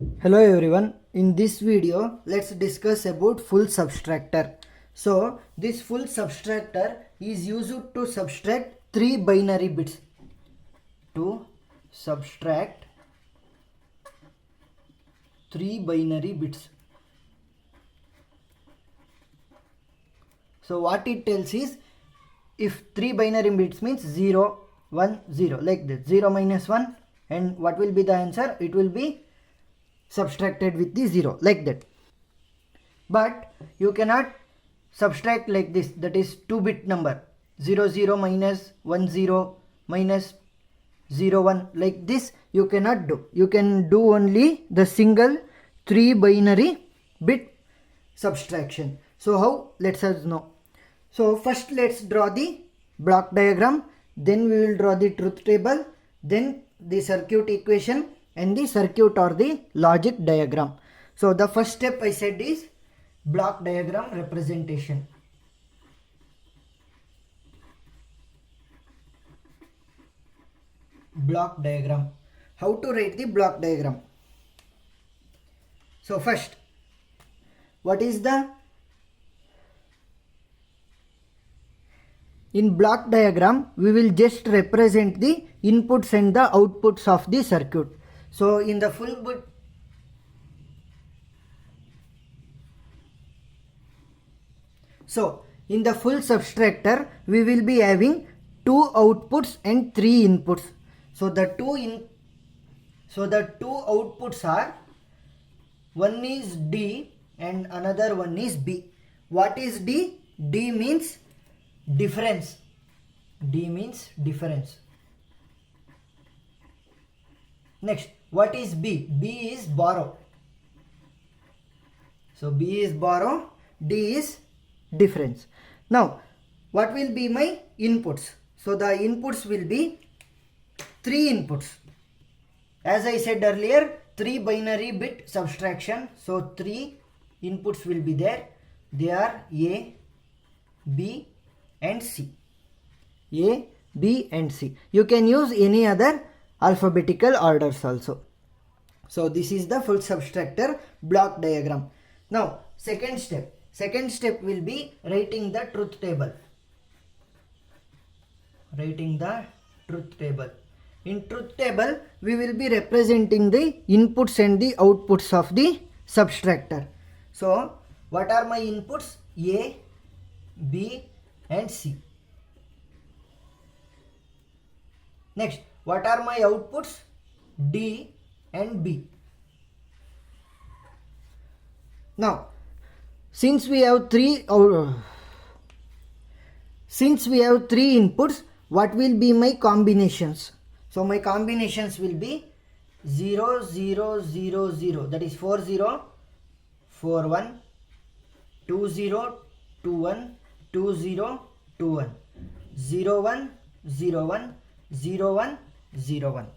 Hello everyone, in this video let's discuss about full subtractor. So this full subtractor is used to subtract three binary bits. To subtract three binary bits. So what it tells is, if three binary bits means 0, 1, 0, like this, 0 minus 1, and what will be the answer? It will be subtracted with the 0, like that. But you cannot subtract like this, that is 2-bit number, 0 0 minus 1 0 minus 0 1, like this you cannot do. You can do only the single 3 binary bit subtraction. So how? Let us know. So first let's draw the block diagram, then we will draw the truth table, then the circuit equation and the circuit or the logic diagram. So the first step I said is block diagram representation. Block diagram. How to write the block diagram? So first, what is the in block diagram? We will just represent the inputs and the outputs of the circuit. So in the full bit, so in the full subtractor we will be having 2 outputs and 3 inputs. So the two outputs are, one is D and another one is B. What is D? D means difference. D means difference. Next, what is B? B is borrow. So B is borrow, D is difference. Now, what will be my inputs? So the inputs will be 3 inputs. As I said earlier, 3 binary bit subtraction. So 3 inputs will be there. They are A, B and C. A, B and C. You can use any other alphabetical orders also. So this is the full subtractor block diagram. Now second step. Second step will be writing the truth table. Writing the truth table. In truth table, we will be representing the inputs and the outputs of the subtractor. So what are my inputs? A, B and C. Next, what are my outputs? D and B. Now, since we have three inputs, what will be my combinations? So my combinations will be 0 0 0 0, that is 4 0 4 1, 2 0 2 1, 2 0 2 1, 0 1 0 1, 0 1 0 1.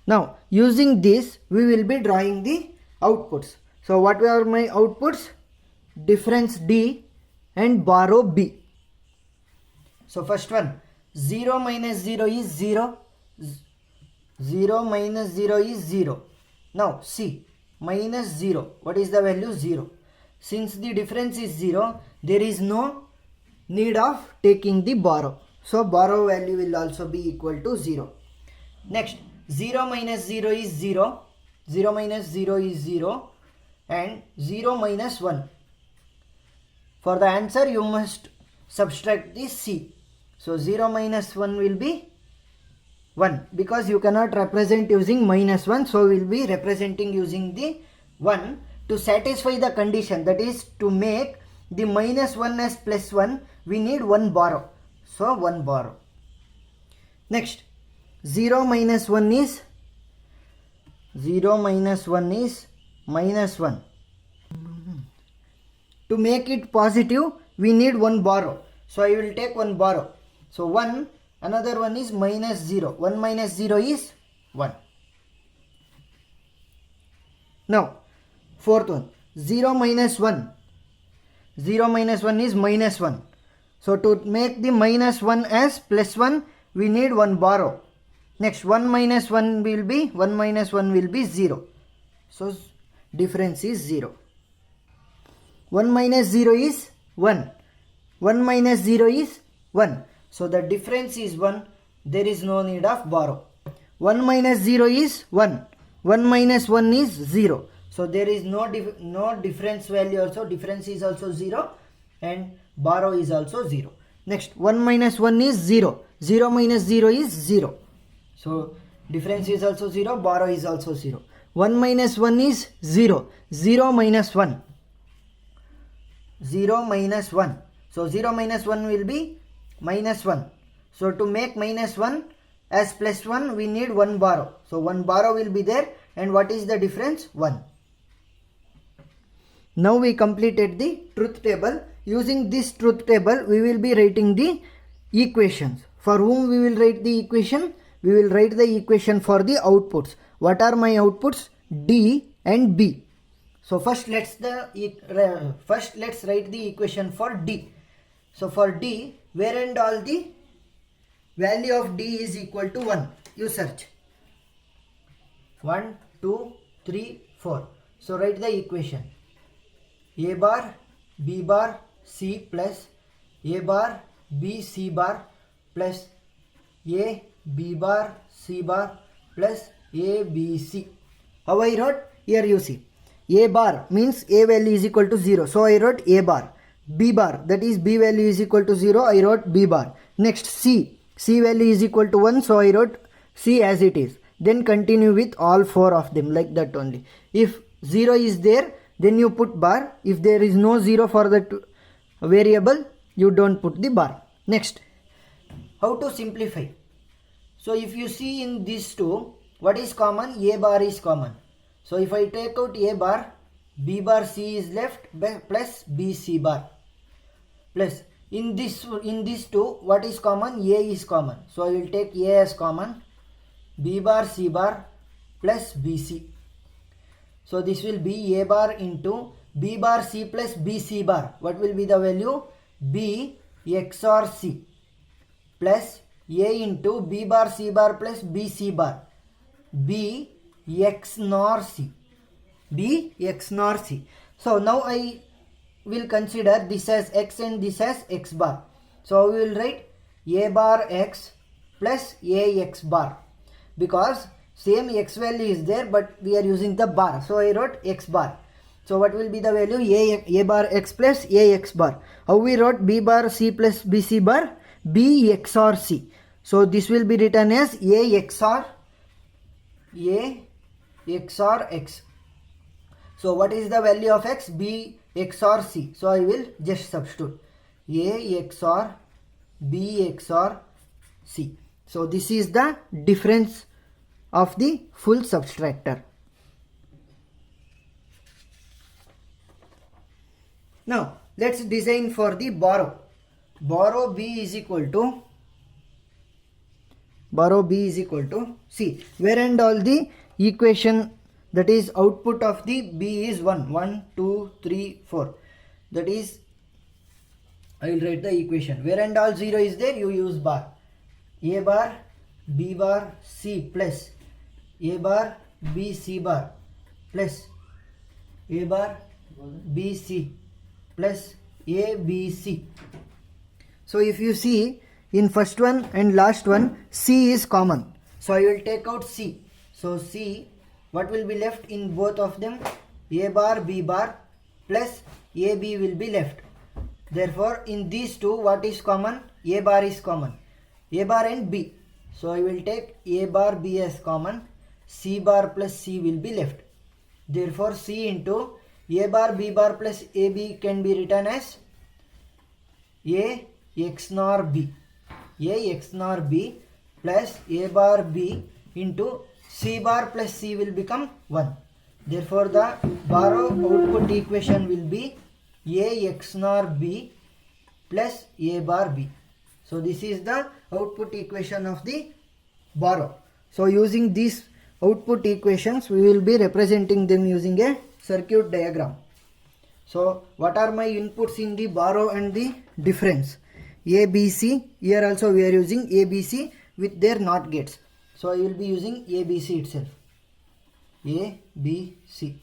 Now using this we will be drawing the outputs. So what are my outputs? Difference D and borrow B. So first one, 0 minus 0 is 0. 0 minus 0 is 0. Now C, minus 0. What is the value? 0. Since the difference is 0, there is no need of taking the borrow. So borrow value will also be equal to 0. Next, 0 minus 0 is 0. 0 minus 0 is 0. And 0 minus 1. For the answer you must subtract the C. So 0 minus 1 will be 1, because you cannot represent using minus 1. So we will be representing using the 1 to satisfy the condition, that is to make the minus 1 as plus 1, we need 1 borrow. So 1 borrow. Next, 0 minus 1 is minus 1. To make it positive, we need 1 borrow. So I will take 1 borrow. So 1, another one is minus 0. 1 minus 0 is 1. Now, fourth one, 0 minus 1. 0 minus 1 is minus 1. So to make the minus 1 as plus 1, we need 1 borrow. Next, 1 minus 1 will be 0. So difference is 0. 1 minus 0 is 1. 1 minus 0 is 1. So the difference is 1. There is no need of borrow. 1 minus 0 is 1. 1 minus 1 is 0. So there is no difference value also. Difference is also 0 and borrow is also 0. Next, 1 minus 1 is 0. 0 minus 0 is 0. So difference is also 0. Borrow is also 0. 1 minus 1 is 0. 0 minus 1. 0 minus 1. So 0 minus 1 will be minus 1. So to make minus 1 as plus 1, we need 1 borrow. So 1 borrow will be there. And what is the difference? 1. Now we completed the truth table. Using this truth table, we will be writing the equations. For whom we will write the equation? We will write the equation for the outputs. What are my outputs? D and B. So first let's write the equation for D. So for D, where and all the value of D is equal to 1. You search. 1, 2, 3, 4. So write the equation. A bar, B bar, C plus A bar, B, C bar plus A, B bar, C bar plus A, B, C. How I wrote? Here you see. A bar means A value is equal to 0. So I wrote A bar. B bar, that is B value is equal to 0. I wrote B bar. Next C. C value is equal to 1. So I wrote C as it is. Then continue with all 4 of them like that only. If 0 is there, then you put bar. If there is no 0 for that variable, you don't put the bar. Next, how to simplify? So if you see in these two, what is common? A bar is common. So if I take out A bar, B bar C is left plus B C bar. Plus in these two, what is common? A is common. So I will take A as common. B bar C bar plus B C. So this will be A bar into B bar C plus B C bar. What will be the value? B XOR C plus A into B bar C bar plus B C bar. B XNOR C. B XNOR C. So now I will consider this as X and this as X bar. So we will write A bar X plus A X bar. Because same X value is there, but we are using the bar. So I wrote X bar. So what will be the value? A bar X plus A X bar. How we wrote B bar C plus B C bar? B XOR C. So this will be written as A XOR X. So what is the value of X? B XOR C. So I will just substitute A XOR B XOR C. So this is the difference of the full subtractor. Now let's design for the borrow. Borrow B is equal to C. Where and all the equation, that is output of the B is 1. 1, 2, 3, 4. That is, I will write the equation. Where and all 0 is there, you use bar. A bar B bar C plus A bar B C bar plus A bar B C plus A B C. So if you see in first one and last one, C is common. So I will take out C. So C, what will be left in both of them? A bar B bar plus A B will be left. Therefore in these two, what is common? A bar is common. A bar and B. So I will take A bar B as common. C bar plus C will be left. Therefore C into A bar B bar plus AB can be written as A XNOR B. A XNOR B plus A bar B into C bar plus C will become 1. Therefore the borrow output equation will be A XNOR B plus A bar B. So this is the output equation of the borrow. So using these output equations, we will be representing them using a circuit diagram. So what are my inputs in the borrow and the difference? ABC. Here also we are using ABC with their NOT gates. So I will be using ABC itself. A, B, C.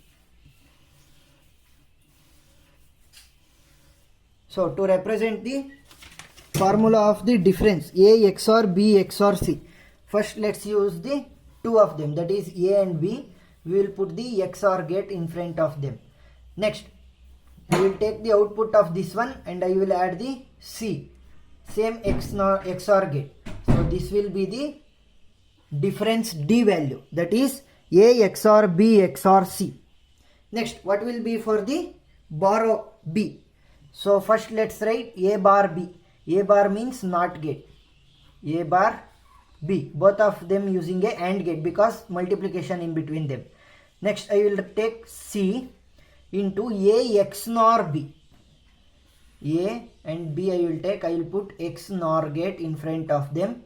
So to represent the formula of the difference A XOR B XOR C, first let's use the two of them, that is A and B. We will put the XOR gate in front of them. Next, I will take the output of this one and I will add the C, same XOR gate. So this will be the difference D value, that is A XOR B XOR C. Next, what will be for the borrow B? So first let's write A bar B. A bar means NOT gate. A bar B. Both of them using a AND gate because multiplication in between them. Next I will take C into A XNOR B. A and B I will put XNOR gate in front of them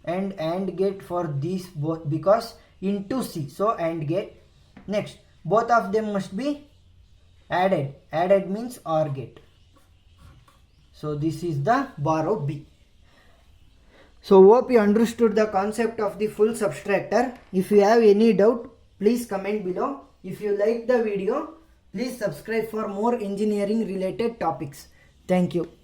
and AND gate for these both because into C. So AND gate. Next, both of them must be added. Added means OR gate. So this is the borrow B. So hope you understood the concept of the full subtractor. If you have any doubt, please comment below. If you like the video, please subscribe for more engineering related topics. Thank you.